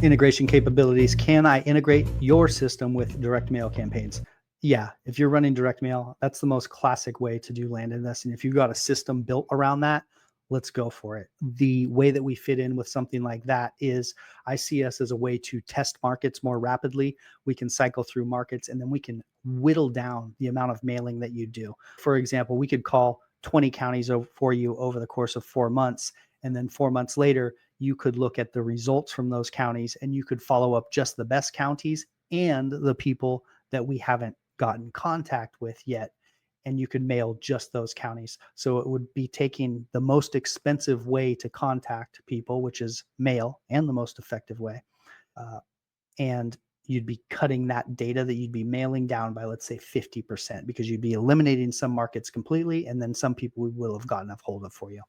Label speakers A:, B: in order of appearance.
A: Integration capabilities. Can I integrate your system with direct mail campaigns? Yeah, if you're running direct mail, that's the most classic way to do land investing. If you've got a system built around that, let's go for it. The way that we fit in with something like that is I see us as a way to test markets more rapidly. We can cycle through markets and then we can whittle down the amount of mailing that you do. For example, we could call 20 counties for you over the course of 4 months. And then 4 months later, you could look at the results from those counties and you could follow up just the best counties and the people that we haven't gotten contact with yet. And you could mail just those counties. So it would be taking the most expensive way to contact people, which is mail, and the most effective way. Uh, and you'd be cutting that data that you'd be mailing down by, let's say, 50%, because you'd be eliminating some markets completely. And then some people we will have gotten a hold of for you.